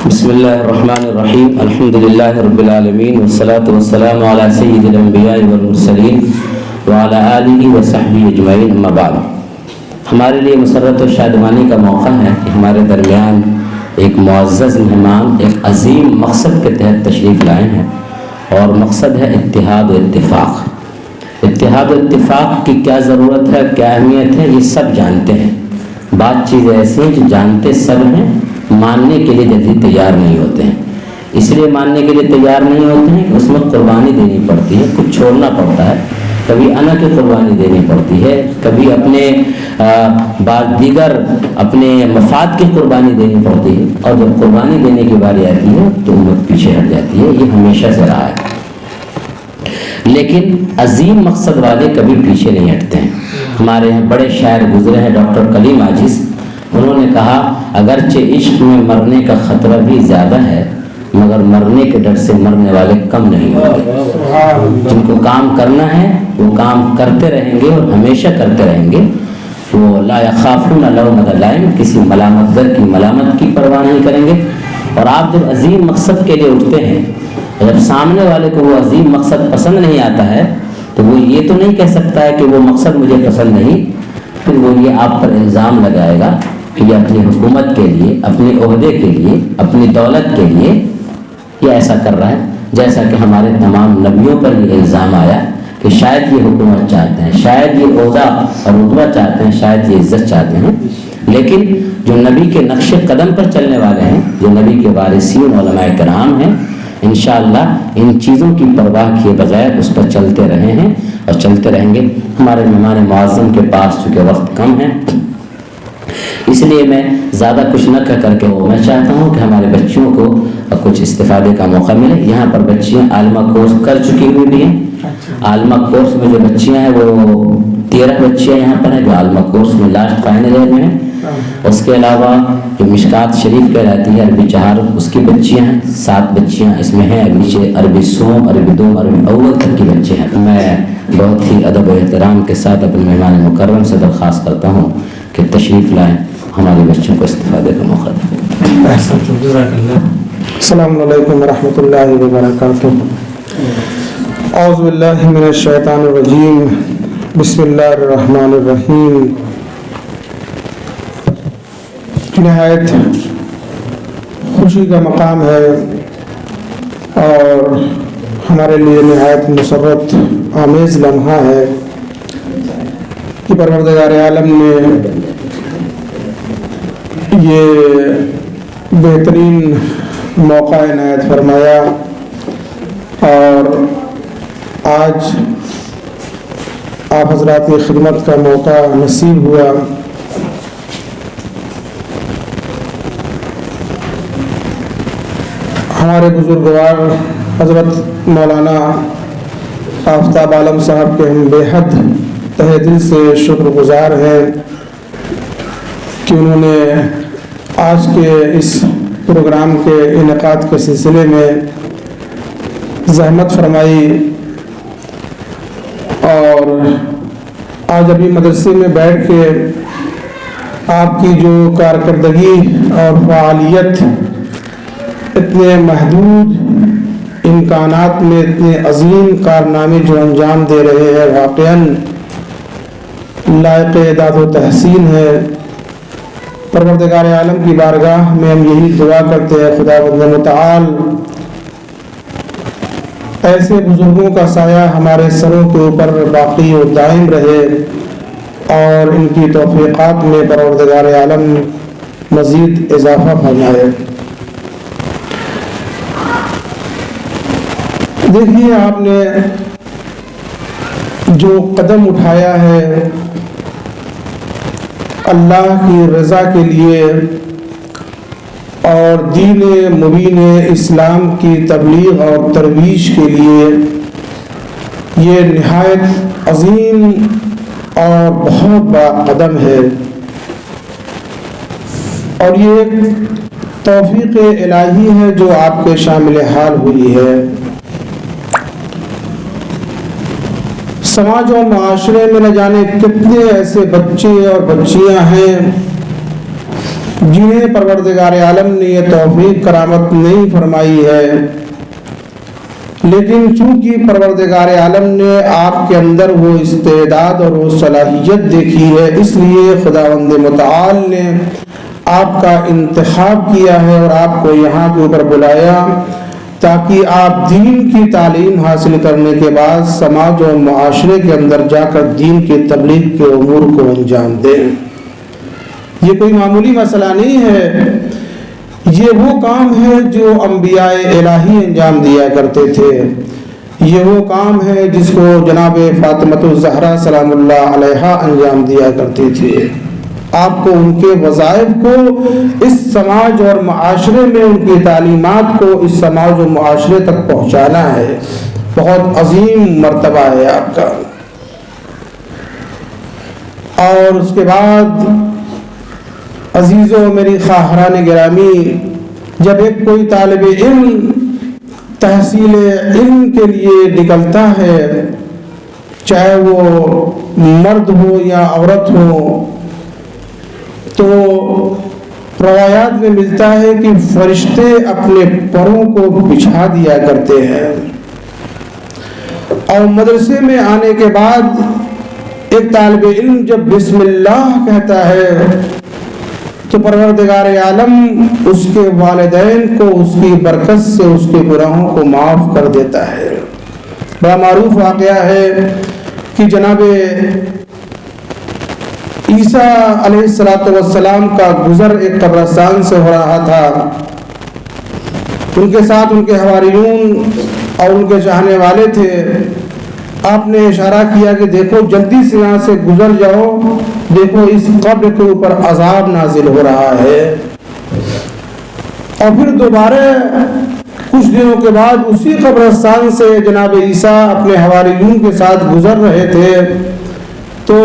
بسم اللہ الرحمن الرحیم الحمد للہ رب العالمین والصلاة والسلام علی سید الانبیاء والمرسلین وعلی آلہ وصحبہ اجمعین اما بعد۔ ہمارے لیے مسرت و شادمانی کا موقع ہے کہ ہمارے درمیان ایک معزز مہمان ایک عظیم مقصد کے تحت تشریف لائے ہیں، اور مقصد ہے اتحاد و اتفاق۔ اتحاد و اتفاق کی کیا ضرورت ہے، کیا اہمیت ہے، یہ سب جانتے ہیں۔ بات چیز ایسی ہے جو جانتے سب ہیں، ماننے کے لیے جلدی تیار نہیں ہوتے ہیں۔ اس لیے ماننے کے لیے تیار نہیں ہوتے ہیں کہ اس میں قربانی دینی پڑتی ہے، کچھ چھوڑنا پڑتا ہے، کبھی انا کی قربانی دینی پڑتی ہے، کبھی اپنے بعض دیگر اپنے مفاد کی قربانی دینی پڑتی ہے، اور جب قربانی دینے کی باری آتی ہے تو امت پیچھے ہٹ جاتی ہے۔ یہ ہمیشہ سے رہا ہے، لیکن عظیم مقصد والے کبھی پیچھے نہیں ہٹتے ہیں۔ ہمارے یہاں بڑے شاعر گزرے ہیں، ڈاکٹر کلیم عاجز، انہوں نے کہا اگرچہ عشق میں مرنے کا خطرہ بھی زیادہ ہے، مگر مرنے کے ڈر سے مرنے والے کم نہیں ہوتے۔ جن کو کام کرنا ہے وہ کام کرتے رہیں گے اور ہمیشہ کرتے رہیں گے۔ وہ لا یخافون لومۃ لائم، کسی ملامت گر کی ملامت کی پرواہ نہیں کریں گے۔ اور آپ جب عظیم مقصد کے لیے اٹھتے ہیں، جب سامنے والے کو وہ عظیم مقصد پسند نہیں آتا ہے تو وہ یہ تو نہیں کہہ سکتا ہے کہ وہ مقصد مجھے پسند نہیں، پھر وہ یہ آپ پر الزام لگائے گا کہ یہ اپنی حکومت کے لیے، اپنے عہدے کے لیے، اپنی دولت کے لیے یہ ایسا کر رہا ہے۔ جیسا کہ ہمارے تمام نبیوں پر یہ الزام آیا کہ شاید یہ حکومت چاہتے ہیں، شاید یہ عہدہ اور رتبہ چاہتے ہیں، شاید یہ عزت چاہتے ہیں، لیکن جو نبی کے نقش قدم پر چلنے والے ہیں، جو نبی کے وارثین علماء کرام ہیں، انشاءاللہ ان چیزوں کی پرواہ کیے بغیر اس پر چلتے رہے ہیں اور چلتے رہیں گے۔ ہمارے مہمان معظم کے پاس چونکہ وقت کم ہے، اس لیے میں زیادہ کچھ نہ کہہ کر کے میں چاہتا ہوں کہ ہمارے بچیوں کو کچھ استفادے کا موقع ملے۔ یہاں پر بچیاں عالمہ کورس کر چکی ہوئی بھی ہیں۔ عالمہ کورس میں جو بچیاں ہیں وہ 13 بچیاں یہاں پر ہیں جو عالمہ کورس میں لاسٹ فائنل ایئر میں ہیں۔ اس کے علاوہ جو مشکات شریف کہلاتی ہے عربی چہار، اس کی بچیاں ہیں 7 بچیاں اس میں ہیں۔ نیچے عربی سوم، عربی دوم، عربی اول تک کی بچے ہیں۔ میں بہت ہی ادب و احترام کے ساتھ اپنے مہمان مکرم سے درخواست کرتا ہوں کہ تشریف لائیں، ہمارے بچوں کو استفادے کا موقع دیں۔ السلام علیکم ورحمۃ اللہ وبرکاتہ۔ اعوذ باللہ من الشیطان الرجیم، بسم اللہ الرحمن الرحیم۔ نہایت خوشی کا مقام ہے اور ہمارے لیے نہایت مسرت آمیز لمحہ ہے کہ پروردگار عالم نے یہ بہترین موقع عنایت فرمایا، اور آج آپ حضرات کی خدمت کا موقع نصیب ہوا۔ ہمارے بزرگوار حضرت مولانا آفتاب عالم صاحب کے ہم بے حد تہ دل سے شکر گزار ہیں کہ انہوں نے آج کے اس پروگرام کے انعقاد کے سلسلے میں زحمت فرمائی، اور آج ابھی مدرسے میں بیٹھ کے آپ کی جو کارکردگی اور فعالیت اتنے محدود امکانات میں اتنے عظیم کارنامے جو انجام دے رہے ہیں، واقعاً لائق اعداد و تحسین ہے۔ پروردگار عالم کی بارگاہ میں ہم یہی دعا کرتے ہیں خداوند متعال ایسے بزرگوں کا سایہ ہمارے سروں کے اوپر باقی و دائم رہے، اور ان کی توفیقات میں پروردگار عالم مزید اضافہ فرمائے۔ دیکھیے، آپ نے جو قدم اٹھایا ہے اللہ کی رضا کے لیے اور دین مبین اسلام کی تبلیغ اور ترویج کے لیے، یہ نہایت عظیم اور بہت بڑا قدم ہے، اور یہ ایک توفیق الہی ہے جو آپ کے شامل حال ہوئی ہے۔ سماج و معاشرے میں نہ جانے کتنے ایسے بچے اور بچیاں ہیں جنہیں پروردگار عالم نے یہ توفیق کرامت نہیں فرمائی ہے، لیکن چونکہ پروردگار عالم نے آپ کے اندر وہ استعداد اور وہ صلاحیت دیکھی ہے، اس لیے خداوند متعال نے آپ کا انتخاب کیا ہے اور آپ کو یہاں کے اوپر بلایا تاکہ آپ دین کی تعلیم حاصل کرنے کے بعد سماج اور معاشرے کے اندر جا کر دین کی تبلیغ کے امور کو انجام دیں۔ یہ کوئی معمولی مسئلہ نہیں ہے، یہ وہ کام ہے جو انبیاء الہی انجام دیا کرتے تھے، یہ وہ کام ہے جس کو جناب فاطمۃ الزہرا سلام اللہ علیہا انجام دیا کرتی تھی۔ آپ کو ان کے وظائف کو اس سماج اور معاشرے میں، ان کی تعلیمات کو اس سماج اور معاشرے تک پہنچانا ہے۔ بہت عظیم مرتبہ ہے آپ کا۔ اور اس کے بعد عزیزوں، میری خواہران گرامی، جب ایک کوئی طالب علم تحصیل علم کے لیے نکلتا ہے، چاہے وہ مرد ہو یا عورت ہو، تو روایات میں ملتا ہے کہ فرشتے اپنے پروں کو بچھا دیا کرتے ہیں، اور مدرسے میں آنے کے بعد ایک طالب علم جب بسم اللہ کہتا ہے تو پروردگار عالم اس کے والدین کو اس کی برکت سے اس کے گناہوں کو معاف کر دیتا ہے۔ بڑا معروف واقعہ ہے کہ جناب عیسیٰ علیہ السلام کا گزر ایک قبرستان سے ہو رہا تھا۔ ان کے ساتھ ان کے حواریون اور ان کے چاہنے والے تھے۔ آپ نے اشارہ کیا کہ دیکھو جلدی سے یہاں سے گزر جاؤ، دیکھو اس قبر کے اوپر عذاب نازل ہو رہا ہے۔ اور پھر دوبارہ کچھ دنوں کے بعد اسی قبرستان سے جناب عیسیٰ اپنے حواریون کے ساتھ گزر رہے تھے، تو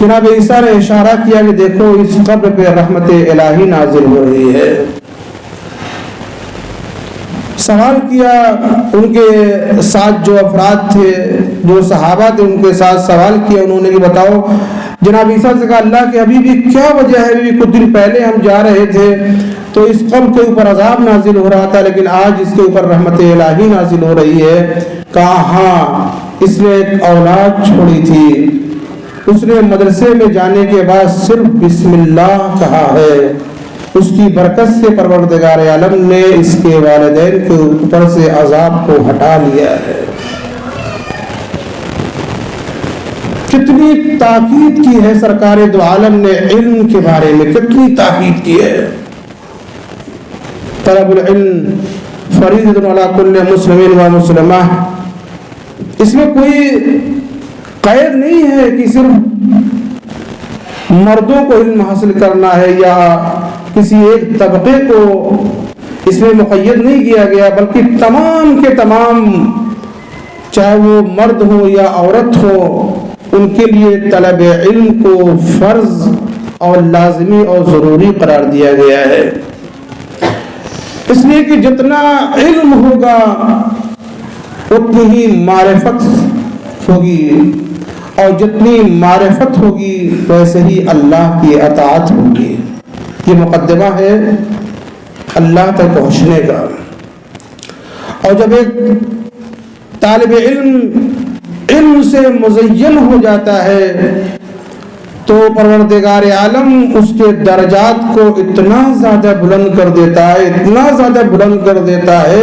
جناب عیسیٰ نے اشارہ کیا کہ دیکھو اس قبر پہ رحمت الہی نازل ہو رہی ہے۔ سوال کیا ان کے ساتھ جو افراد تھے، جو صحابہ تھے، ان کے ساتھ سوال کیا انہوں نے کہ بتاؤ، جناب عیسیٰ سے کہا اللہ کے حبیبی کیا وجہ ہے؟ بھی کچھ دن پہلے ہم جا رہے تھے تو اس قبر کے اوپر عذاب نازل ہو رہا تھا، لیکن آج اس کے اوپر رحمت الہی نازل ہو رہی ہے۔ کہا ہاں، اس نے ایک اولاد چھوڑی تھی، اس نے مدرسے میں جانے کے بعد صرف بسم اللہ کہا ہے، اس کی برکت سے پروردگار عالم نے اس کے والدین کے اوپر سے عذاب کو ہٹا لیا ہے۔ کتنی تاکید کی ہے سرکار دو عالم نے علم کے بارے میں، کتنی تاکید کی ہے۔ طلب العلم فریضۃ علی کل مسلم و مسلمہ، اس میں کوئی قید نہیں ہے کہ صرف مردوں کو علم حاصل کرنا ہے یا کسی ایک طبقے کو اس میں مقید نہیں کیا گیا، بلکہ تمام کے تمام، چاہے وہ مرد ہو یا عورت ہو، ان کے لیے طلب علم کو فرض اور لازمی اور ضروری قرار دیا گیا ہے۔ اس لیے کہ جتنا علم ہوگا اتنی ہی معرفت ہوگی، اور جتنی معرفت ہوگی ویسے ہی اللہ کی اطاعت ہوگی۔ یہ مقدمہ ہے اللہ تک پہنچنے کا۔ اور جب ایک طالب علم سے مزین ہو جاتا ہے تو پروردگار عالم اس کے درجات کو اتنا زیادہ بلند کر دیتا ہے، اتنا زیادہ بلند کر دیتا ہے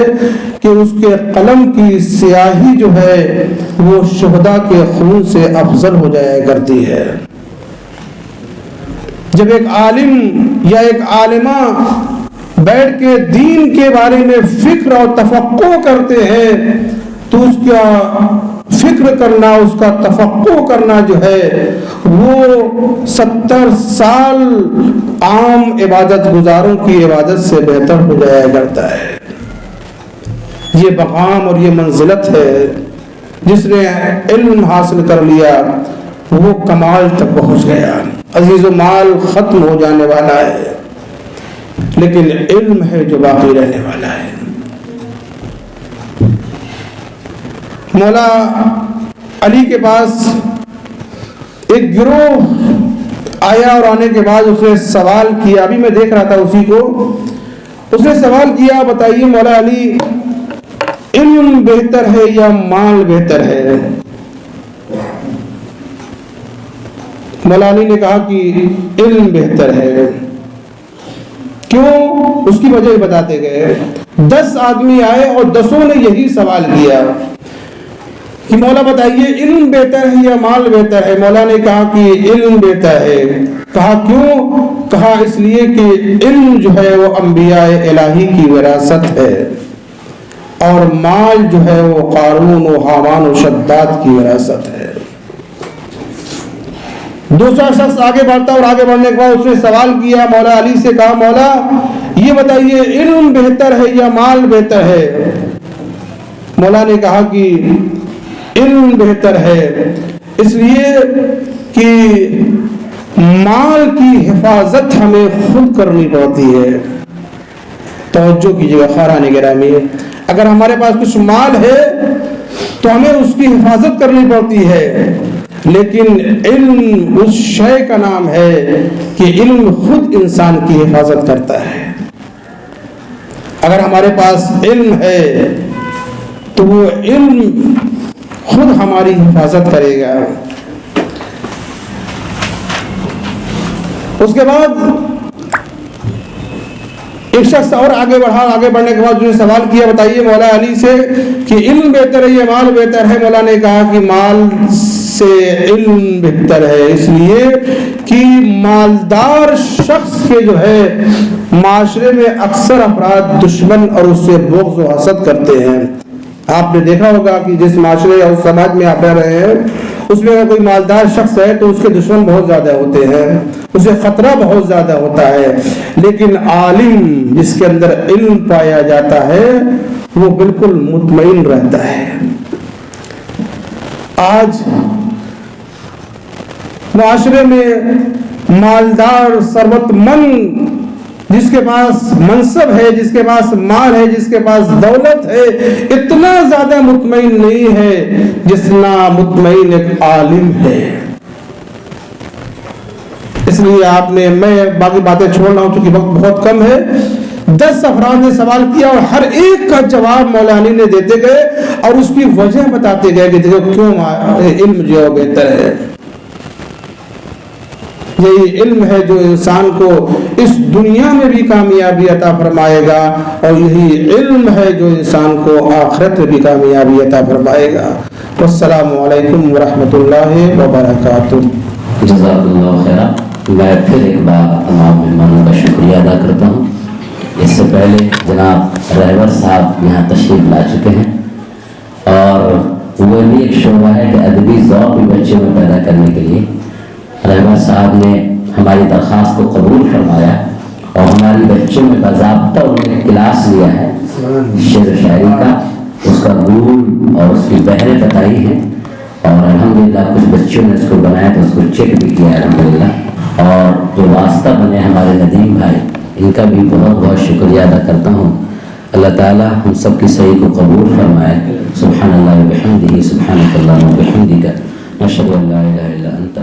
کہ اس کے قلم کی سیاہی جو ہے وہ شہداء کے خون سے افضل ہو جایا کرتی ہے۔ جب ایک عالم یا ایک عالمہ بیٹھ کے دین کے بارے میں فکر اور تفقع کرتے ہیں تو اس کا فکر کرنا، اس کا تفقع کرنا جو ہے وہ 70 سال عام عبادت گزاروں کی عبادت سے بہتر ہو جایا کرتا ہے۔ یہ مقام اور یہ منزلت ہے، جس نے علم حاصل کر لیا وہ کمال تک پہنچ گیا۔ عزیز و مال ختم ہو جانے والا ہے، لیکن علم ہے جو باقی رہنے والا ہے۔ مولا علی کے پاس ایک گروہ آیا اور آنے کے بعد اس نے سوال کیا، ابھی میں دیکھ رہا تھا اسی کو، اس نے سوال کیا بتائیے مولا علی علم بہتر ہے یا مال بہتر ہے؟ مولا علی نے کہا کہ علم بہتر ہے۔ کیوں؟ اس کی وجہ بتاتے گئے۔ 10 آدمی آئے اور 10 نے یہی سوال کیا کہ مولا بتائیے علم بہتر ہے یا مال بہتر ہے؟ مولا نے کہا کہ علم بہتر ہے۔ کہا کیوں؟ کہا اس لیے کہ علم جو ہے وہ انبیاء الہی کی وراثت ہے، اور مال جو ہے وہ قارون و حامان و شداد کی وراثت ہے۔ دوسرا شخص آگے بڑھتا اور آگے بڑھنے کے بعد اس نے سوال کیا مولا علی سے، کہا مولا یہ بتائیے علم بہتر ہے یا مال بہتر ہے؟ مولا نے کہا کہ علم بہتر ہے، اس لیے کہ مال کی حفاظت ہمیں خود کرنی پڑتی ہے۔ توجہ کیجیے گا خاران گرامی، اگر ہمارے پاس کچھ مال ہے تو ہمیں اس کی حفاظت کرنی پڑتی ہے، لیکن علم اس شے کا نام ہے کہ علم خود انسان کی حفاظت کرتا ہے۔ اگر ہمارے پاس علم ہے تو وہ علم خود ہماری حفاظت کرے گا۔ اس کے بعد ایک شخص اور آگے بڑھا، آگے بڑھنے کے بعد جو نے سوال کیا بتائیے مولا علی سے کہ علم بہتر ہے یا مال بہتر ہے؟ مولا نے کہا کہ مال سے علم بہتر ہے، اس لیے کہ مالدار شخص کے جو ہے معاشرے میں اکثر افراد دشمن اور اس سے بغض و حسد کرتے ہیں۔ آپ نے دیکھا ہوگا کہ جس معاشرے یا اس سماج میں آپ رہ رہے ہیں اس میں اگر کوئی مالدار شخص ہے تو اس کے دشمن بہت زیادہ ہوتے ہیں، اسے خطرہ بہت زیادہ ہوتا ہے، لیکن عالم جس کے اندر علم پایا جاتا ہے وہ بالکل مطمئن رہتا ہے۔ آج معاشرے میں مالدار ثروت مند جس کے پاس منصب ہے، جس کے پاس مال ہے، جس کے پاس دولت ہے، اتنا زیادہ مطمئن نہیں ہے جتنا مطمئن ایک عالم ہے۔ اس لیے آپ نے، میں باقی باتیں چھوڑ رہا ہوں چونکہ وقت بہت کم ہے، 10 افراد نے سوال کیا اور ہر ایک کا جواب مولا علی نے دیتے گئے اور اس کی وجہ بتاتے گئے کہ دیکھو کیوں علم جو بہتر ہے۔ یہی علم ہے جو انسان کو اس دنیا میں بھی کامیابی عطا فرمائے گا، اور یہی علم ہے جو انسان کو آخرت میں بھی کامیابی عطا فرمائے گا۔ والسلام علیکم ورحمۃ اللہ وبرکاتہ۔ جزاک اللہ خیر۔ میں پھر ایک بار تمام مہمانوں کا شکریہ ادا کرتا ہوں۔ اس سے پہلے جناب رہبر صاحب یہاں تشریف لا چکے ہیں، اور وہ بھی ایک شعبہ ہے کہ ادبی ذوق بھی بچے میں پیدا کرنے کے لیے رہبر صاحب نے ہماری درخواست کو قبول فرمایا اور ہماری بچوں میں باضابطہ انہوں نے کلاس لیا ہے شعر و شاعری کا، اس کا رول اور اس کی بہریں بتائی ہیں، اور الحمدللہ کچھ بچوں نے اس کو بنایا تو اس کو چیک بھی کیا الحمدللہ، اور جو واسطہ بنے ہمارے ندیم بھائی ان کا بھی بہت بہت شکریہ ادا کرتا ہوں۔ اللہ تعالیٰ ہم سب کی صحیح کو قبول فرمائے۔ سبحان اللہ و بحمدہ، سبحانک اللہم و بحمدک، نشہد ان لا الہ الا انت،